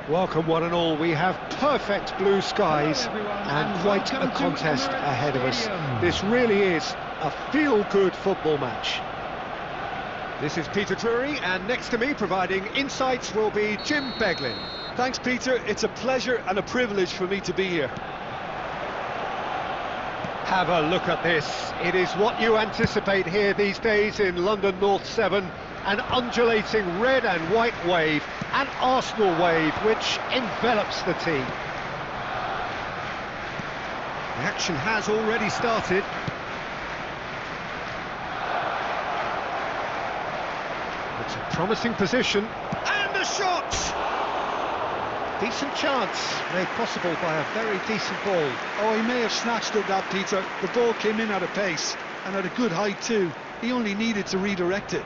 Welcome one and all. We have perfect blue skies and quite a contest ahead of us. This really is a feel-good football match. This is Peter Drury, and next to me providing insights will be Jim Beglin. Thanks, Peter. It's a pleasure and a privilege for me to be here. Have a look at this. It is what you anticipate here these days in London North 7. An undulating red and white wave, an Arsenal wave which envelops the team. The action has already started. It's a promising position, and a shot! Decent chance, made possible by a very decent ball. Oh, he may have snatched at that, Peter. The ball came in at a pace, and at a good height too. He only needed to redirect it.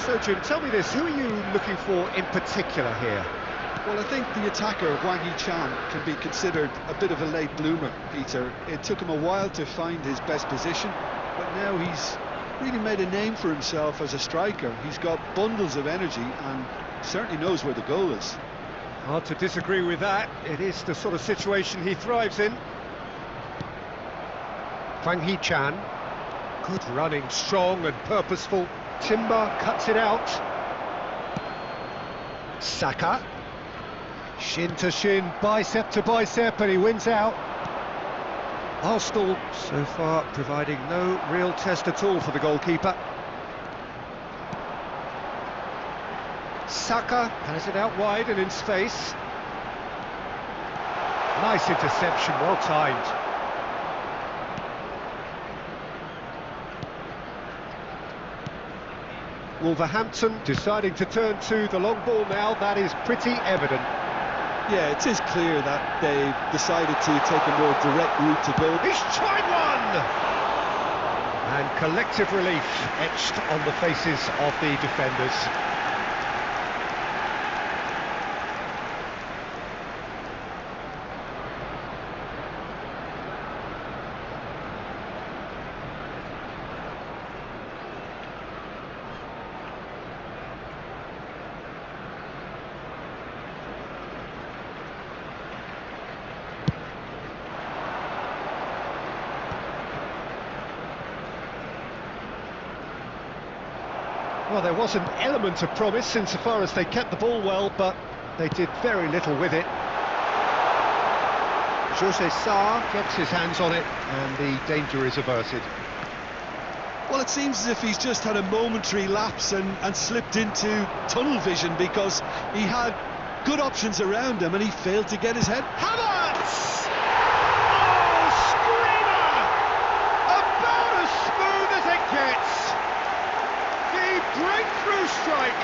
So Jim, tell me this, who are you looking for in particular here? Well, I think the attacker, Wang Hee-chan, can be considered a bit of a late bloomer, Peter. It took him a while to find his best position, but now he's really made a name for himself as a striker. He's got bundles of energy and certainly knows where the goal is. Hard to disagree with that. It is the sort of situation he thrives in. Wang Hee-chan, good running, strong and purposeful. Timber cuts it out. Saka, shin to shin, bicep to bicep, and he wins out. Arsenal so far providing no real test at all for the goalkeeper. Saka has it out wide and in space. Nice interception, well timed. Wolverhampton deciding to turn to the long ball now, that is pretty evident. Yeah, it is clear that they've decided to take a more direct route to goal. He's tried one! And collective relief etched on the faces of the defenders. Well, there was an element of promise insofar as they kept the ball well, but they did very little with it. Jose Sarr gets his hands on it, and the danger is averted. Well, it seems as if he's just had a momentary lapse and slipped into tunnel vision, because he had good options around him and he failed to get his head. Havertz! Oh, screamer! About as smooth as it gets! Breakthrough strike!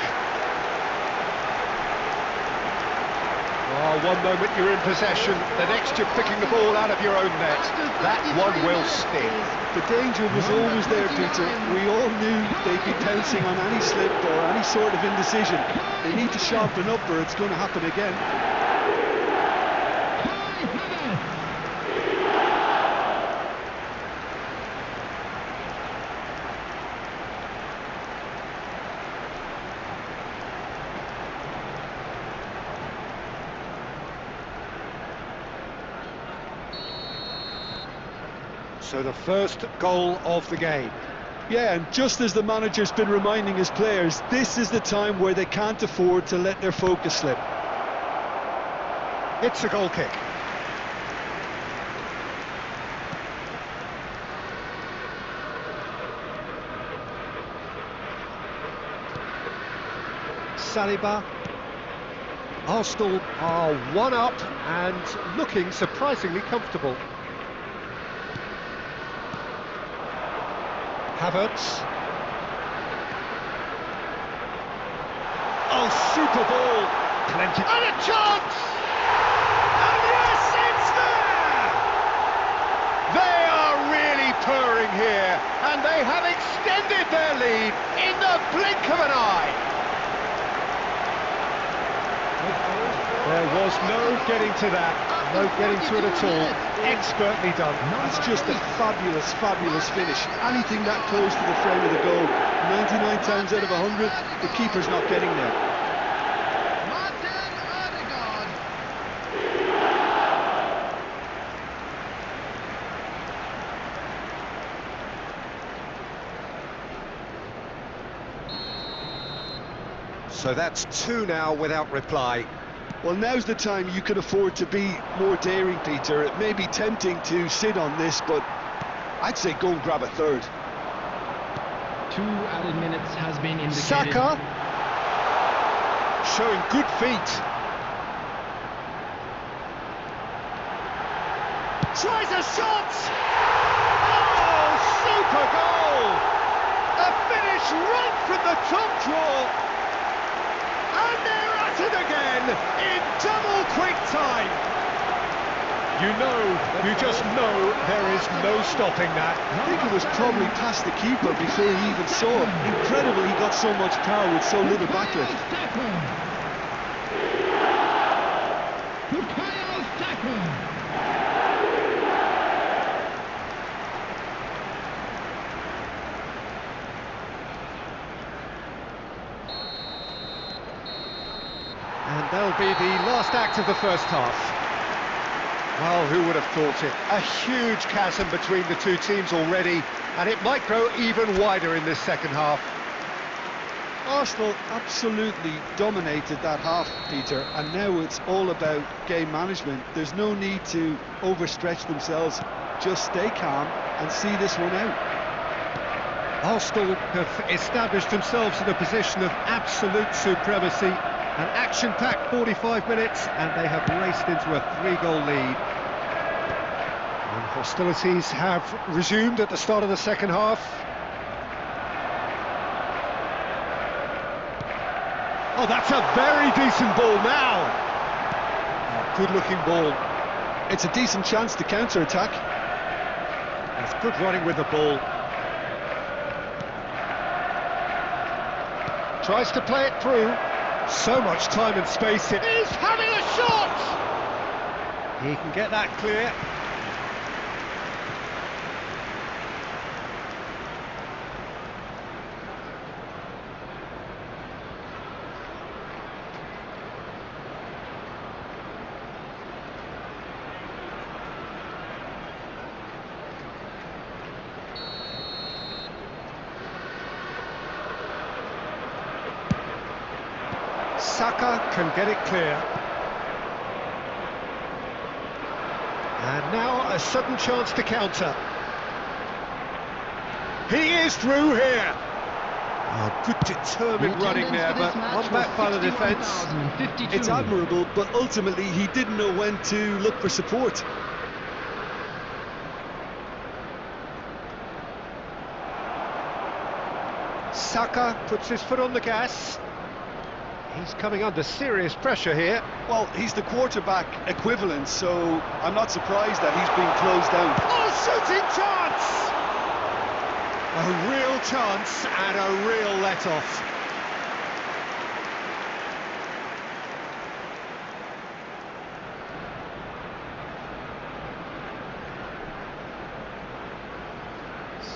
Oh, one moment you're in possession, the next you're picking the ball out of your own net. That one will sting. The danger was always there, Peter. We all knew they'd be pouncing on any slip or any sort of indecision. They need to sharpen up or it's going to happen again. So the first goal of the game. Yeah, and just as the manager's been reminding his players, this is the time where they can't afford to let their focus slip. It's a goal kick. Saliba. Arsenal are one up and looking surprisingly comfortable. Havertz. Oh, super ball. Plenty. And a chance! And yes, it's there! They are really purring going here, and they have extended their lead in the blink of an eye. There was no getting to that, no getting to it at all. Expertly done. That's just a fabulous, fabulous finish. Anything that close to the frame of the goal, 99 times out of 100, the keeper's not getting there. So that's two now without reply. Well, now's the time you can afford to be more daring, Peter. It may be tempting to sit on this, but I'd say go and grab a third. 2 added minutes has been indicated. Saka showing good feet. Tries a shot! Oh, super goal! A finish right from the top draw. And they're at it again in double quick time. You just know there is no stopping that. I think it was probably past the keeper before he even saw it. Incredible he got so much power with so little backlift. And that'll be the last act of the first half. Well, who would have thought it? A huge chasm between the two teams already, and it might grow even wider in this second half. Arsenal absolutely dominated that half, Peter, and now it's all about game management. There's no need to overstretch themselves. Just stay calm and see this one out. Arsenal have established themselves in a position of absolute supremacy. An action-packed 45 minutes, and they have raced into a 3-goal lead. And hostilities have resumed at the start of the second half. Oh, that's a very decent ball now. Oh, good-looking ball. It's a decent chance to counter-attack. That's good running with the ball. Tries to play it through. So much time and space here. He's having a shot! He can get that clear. Saka can get it clear. And now a sudden chance to counter. He is through here. Oh, good determined running there, but one back by the defence. It's admirable, but ultimately he didn't know when to look for support. Saka puts his foot on the gas. He's coming under serious pressure here. Well, he's the quarterback equivalent, so I'm not surprised that he's being closed down. Oh, shooting chance! A real chance and a real let-off.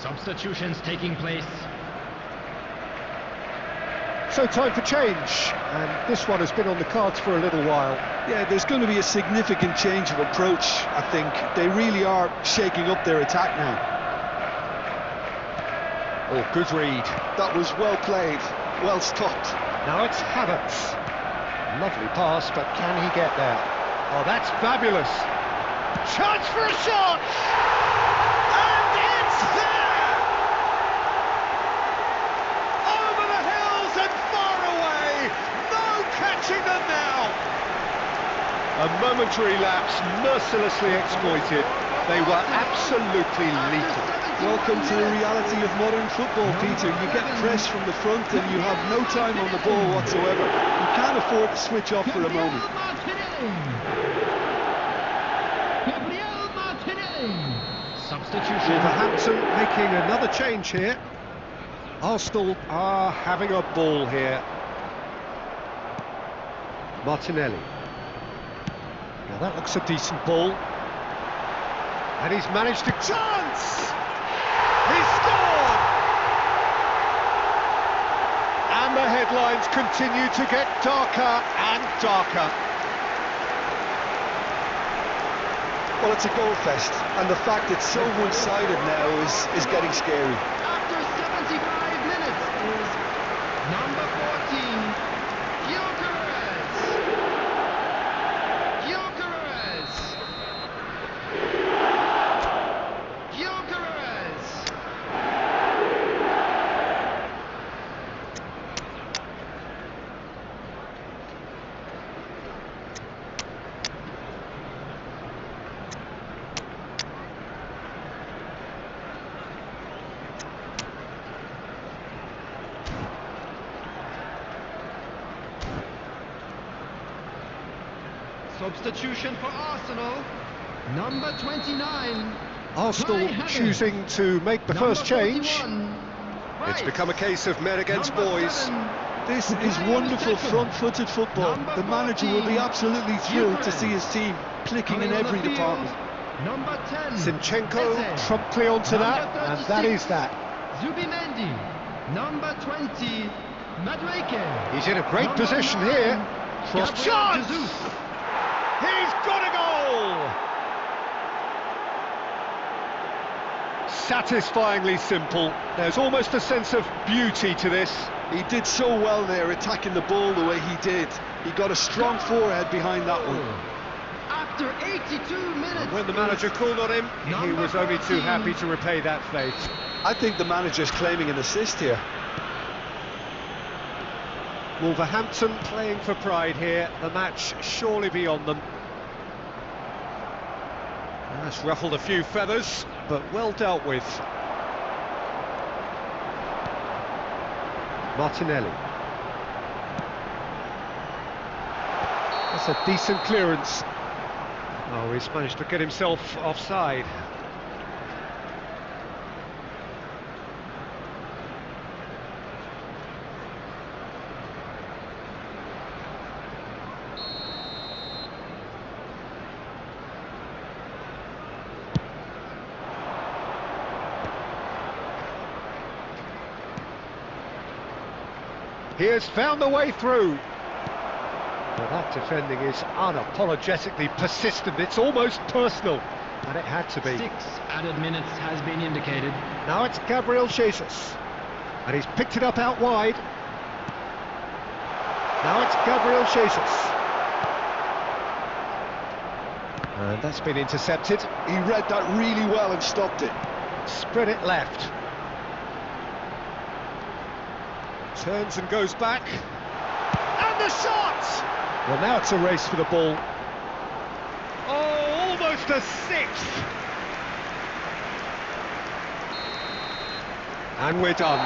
Substitutions taking place. So time for change, and this one has been on the cards for a little while. Yeah, there's going to be a significant change of approach, I think. They really are shaking up their attack now. Oh, good read. That was well played, well stopped. Now it's Havertz. Lovely pass, but can he get there? Oh, that's fabulous. Chance for a shot! And it's there! Over the hills and far away! No catching them now! A momentary lapse, mercilessly exploited. They were absolutely lethal. Welcome to the reality of modern football, Peter. You get pressed from the front and you have no time on the ball whatsoever. You can't afford to switch off for a moment. substitution. Wolverhampton making another change here. Arsenal are having a ball here. Martinelli. Now that looks a decent ball. And he's managed to... Chance! He scored! And the headlines continue to get darker and darker. Well, it's a goal fest, and the fact it's so one-sided now is getting scary. After 75 minutes is number 14, Gyökeres. Gyökeres. Gyökeres. Substitution for Arsenal, number 29. Arsenal choosing to make the first change. 41, It's become a case of men against number boys. 7, This is wonderful front-footed football. Number The manager will be 14, absolutely thrilled to see his team clicking in coming on every the field, department. number 10. Zinchenko Eze. promptly onto that, Number and that 36, is that. Zubimendi, number 20, Madueke. He's in a great Number position 9, here. Cross Gabriel chance! Jesus. He's got a goal! Satisfyingly simple. There's almost a sense of beauty to this. He did so well there, attacking the ball the way he did. He got a strong forehead behind that one. After 82 minutes. When the manager called on him, he Number was only too 14. happy to repay that faith. I think the manager's claiming an assist here. Wolverhampton playing for pride here. The match surely beyond them. That's ruffled a few feathers, but well dealt with. Martinelli. That's a decent clearance. Oh, he's managed to get himself offside. He has found the way through. Well, that defending is unapologetically persistent. It's almost personal, and it had to be. 6 added minutes has been indicated. Now it's Gabriel Jesus, and he's picked it up out wide. Now it's Gabriel Jesus. And that's been intercepted. He read that really well and stopped it. Spread it left. Turns and goes back. And the shot! Well, now it's a race for the ball. Oh, almost a sixth. And we're done.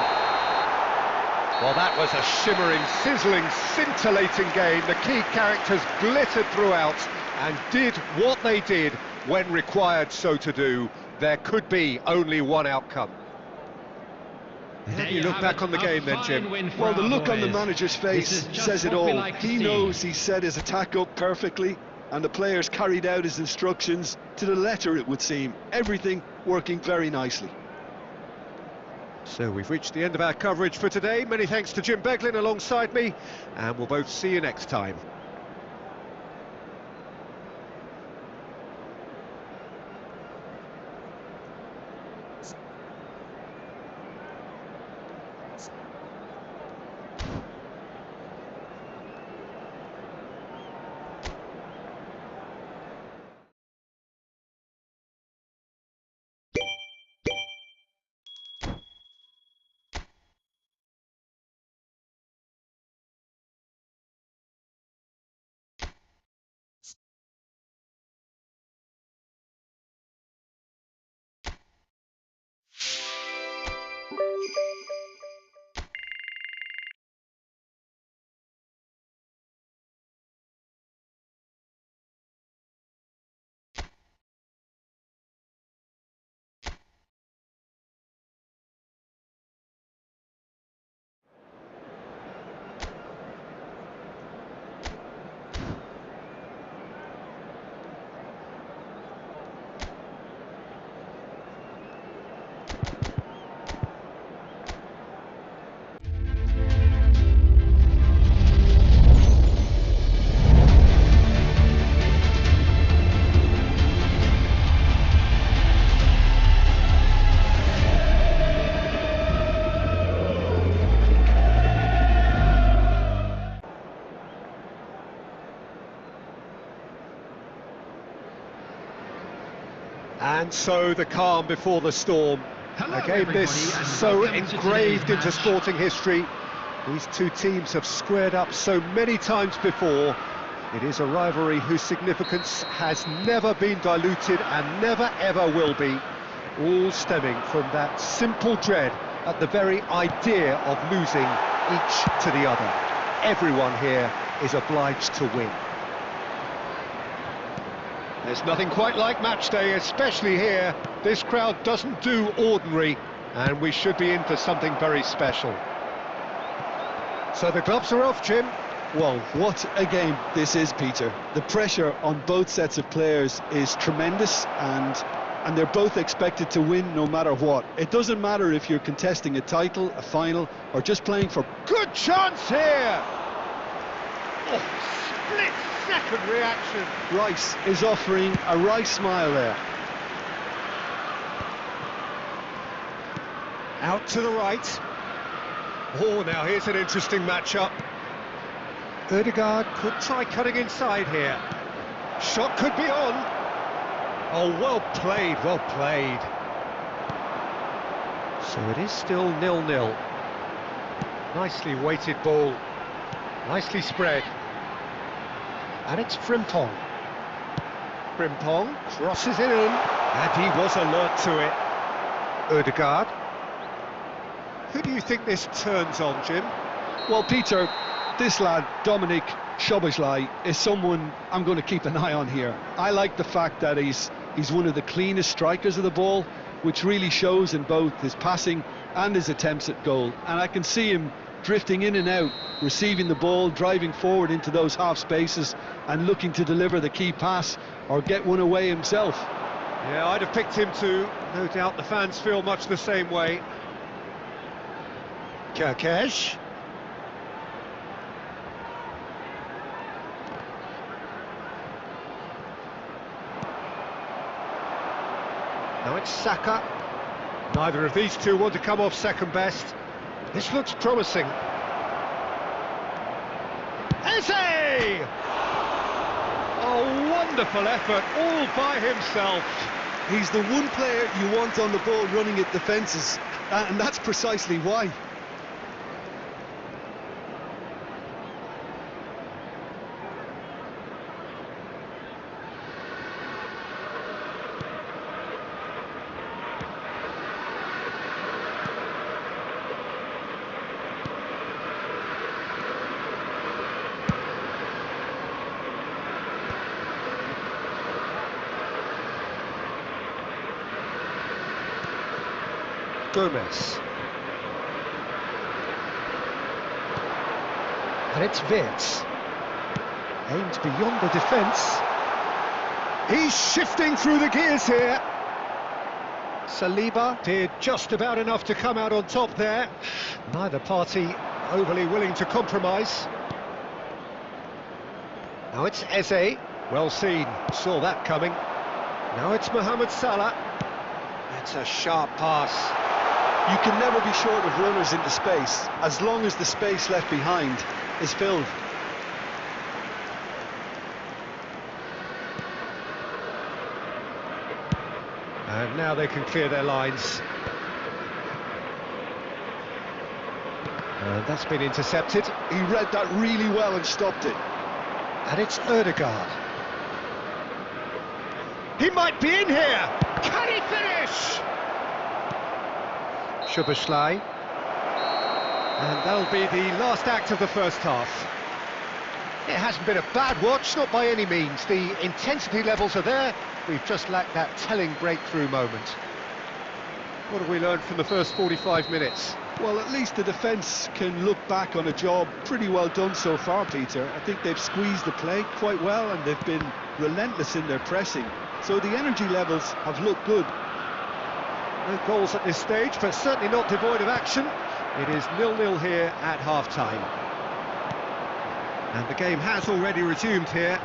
Well, that was a shimmering, sizzling, scintillating game. The key characters glittered throughout and did what they did when required so to do. There could be only one outcome. How do you look back on the game then, Jim? Well, the look on the manager's face says it all. Like He knows he set his attack up perfectly, and the players carried out his instructions to the letter, it would seem. Everything working very nicely. So we've reached the end of our coverage for today. Many thanks to Jim Beglin alongside me, and we'll both see you next time. And so the calm before the storm. Hello, A game this so engraved into sporting history. These two teams have squared up so many times before. It is a rivalry whose significance has never been diluted and never ever will be. All stemming from that simple dread at the very idea of losing each to the other. Everyone here is obliged to win. There's nothing quite like match day, especially here. This crowd doesn't do ordinary, and we should be in for something very special. So the gloves are off, Jim. Well, what a game this is, Peter. The pressure on both sets of players is tremendous, and they're both expected to win no matter what. It doesn't matter if you're contesting a title, a final, or just playing for... Good chance here! Oh, split-second reaction. Rice is offering a wry smile there. Out to the right. Oh, now here's an interesting matchup. Ødegaard could try cutting inside here. Shot could be on. Oh, well played, well played. So it is still 0-0. Nicely weighted ball. Nicely spread. And it's Frimpong. Frimpong crosses it in. And he was alert to it. Ødegaard. Who do you think this turns on, Jim? Well, Peter, this lad, Dominic Szoboszlai, is someone I'm going to keep an eye on here. I like the fact that he's one of the cleanest strikers of the ball, which really shows in both his passing and his attempts at goal. And I can see him drifting in and out, receiving the ball, driving forward into those half spaces and looking to deliver the key pass or get one away himself. Yeah, I'd have picked him too. No doubt the fans feel much the same way. Kerkesh. Now it's Saka. Neither of these two want to come off second best. This looks promising. Eze! A wonderful effort, all by himself. He's the one player you want on the ball running at defences, and that's precisely why. Gomez. And it's Wirtz. Aimed beyond the defence. He's shifting through the gears here. Saliba did just about enough to come out on top there. Neither party overly willing to compromise. Now it's Eze. Well seen, saw that coming. Now it's Mohamed Salah. It's a sharp pass. You can never be short of runners into space, as long as the space left behind is filled. And now they can clear their lines. And that's been intercepted. He read that really well and stopped it. And it's Ødegaard. He might be in here! Can he finish? Szoboszlai. And that'll be the last act of the first half. It hasn't been a bad watch, not by any means. The intensity levels are there. We've just lacked that telling breakthrough moment. What have we learned from the first 45 minutes? Well, at least the defence can look back on a job pretty well done so far, Peter. I think they've squeezed the play quite well and they've been relentless in their pressing. So the energy levels have looked good. No goals at this stage, but certainly not devoid of action. It is 0-0 here at half-time. And the game has already resumed here.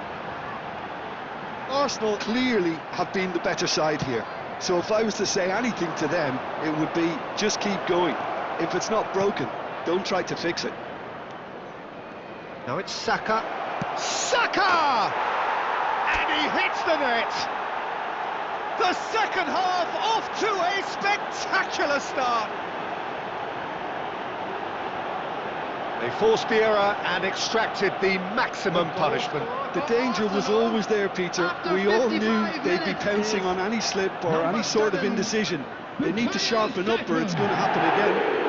Arsenal clearly have been the better side here. So if I was to say anything to them, it would be just keep going. If it's not broken, don't try to fix it. Now it's Saka. Saka! And he hits the net! The second half off to a spectacular start. They forced the error and extracted the maximum punishment. The danger was always there, Peter. We all knew they'd be pouncing on any slip or any sort of indecision. They need to sharpen up or it's going to happen again.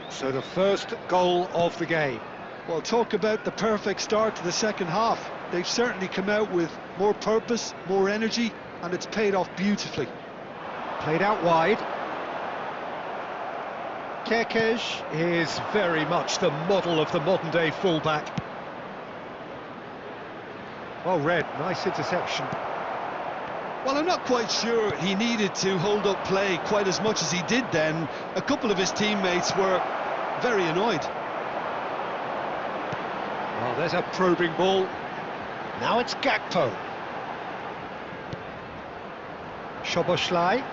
So the first goal of the game. Well, talk about the perfect start to the second half. They've certainly come out with more purpose, more energy, and it's paid off beautifully. Played out wide. Kerkez is very much the model of the modern-day fullback. Well read, nice interception. Well, I'm not quite sure he needed to hold up play quite as much as he did then. A couple of his teammates were very annoyed. Well, there's a probing ball. Now it's Gakpo. Szoboszlai.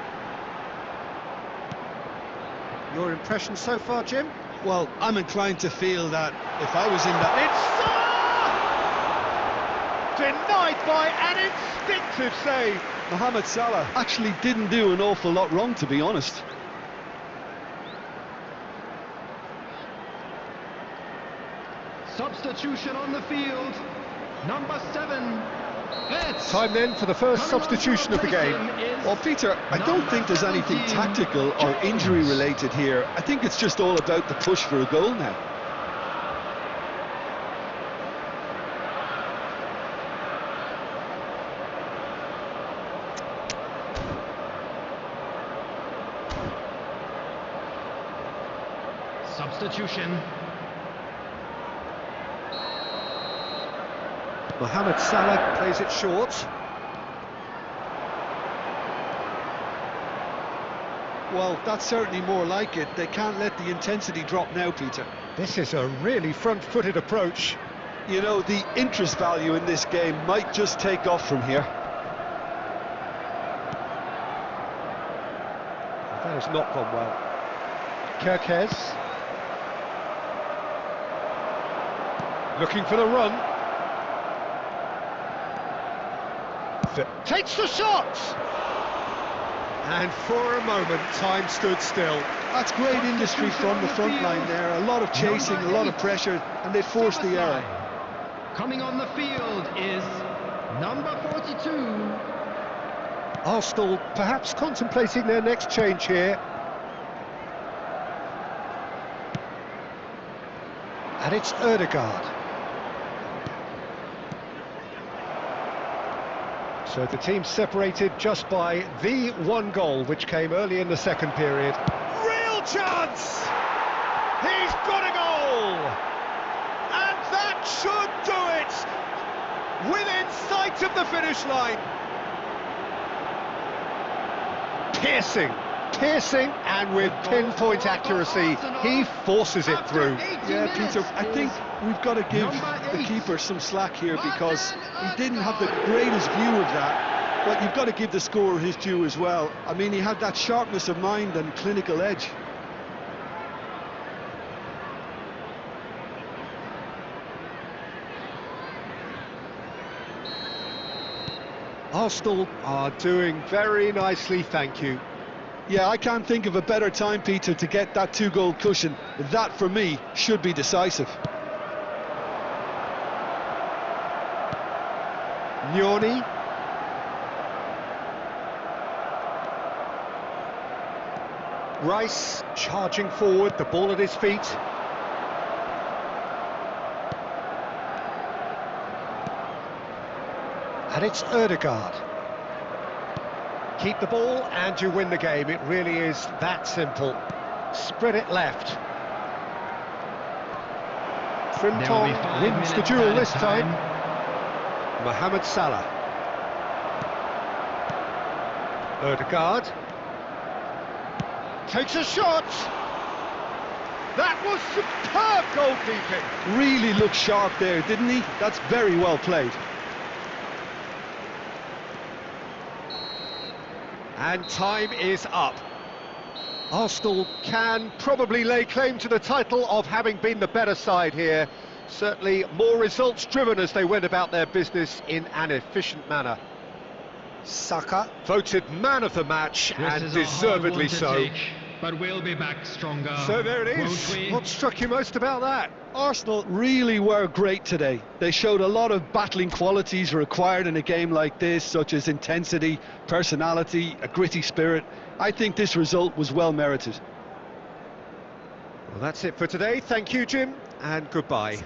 Your impression so far, Jim? Well, I'm inclined to feel that if I was in that... It's denied by an instinctive save. Mohamed Salah actually didn't do an awful lot wrong, to be honest. Substitution on the field. Number 7. Time then for the first substitution of the game. Well, Peter, I don't think there's anything tactical or injury related here. I think it's just all about the push for a goal now. Substitution. Mohamed Salah plays it short. Well, that's certainly more like it. They can't let the intensity drop now, Peter. This is a really front-footed approach. You know, the interest value in this game might just take off from here. That has not gone well. Kerkez. Looking for the run. Takes the shot! And for a moment, time stood still. That's great industry from the front line there. A lot of chasing, a lot of pressure, and they forced the error. Coming on the field is number 42. Arsenal perhaps contemplating their next change here. And it's Ødegaard. So the team separated just by the one goal, which came early in the second period. Real chance! He's got a goal! And that should do it! Within sight of the finish line. Piercing, and with pinpoint accuracy, he forces it through. Yeah, Peter, I think we've got to give the keeper some slack here because he didn't have the greatest view of that, but you've got to give the scorer his due as well. I mean, he had that sharpness of mind and clinical edge. Arsenal are doing very nicely, thank you. Yeah, I can't think of a better time, Peter, to get that 2-goal cushion. That, for me, should be decisive. Nyoni. Rice charging forward, the ball at his feet. And it's Ødegaard. Keep the ball and you win the game. It really is that simple. Spread it left. Frimpong wins the duel this time. Mohamed Salah. Ødegaard. Takes a shot. That was superb goalkeeping. Really looked sharp there, didn't he? That's very well played. And time is up. Arsenal can probably lay claim to the title of having been the better side here. Certainly more results driven as they went about their business in an efficient manner. Saka voted man of the match, and deservedly so. But we'll be back stronger. So there it is. What struck you most about that? Arsenal really were great today. They showed a lot of battling qualities required in a game like this, such as intensity, personality, a gritty spirit. I think this result was well merited. Well, that's it for today. Thank you, Jim, and goodbye.